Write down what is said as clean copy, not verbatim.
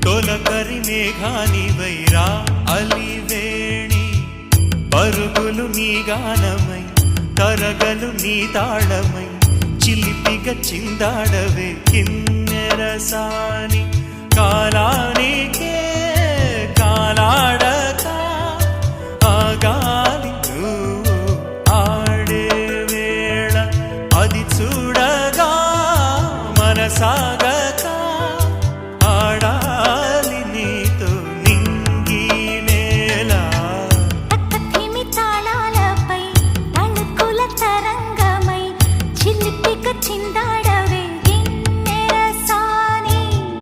తొలకరి మేఘానివైరా అలివేణి పరుగులు నీ గానమై తరగలు నీ తాళమై చిలిపిగ చిందాడవే కిన్నెరసాని కాలా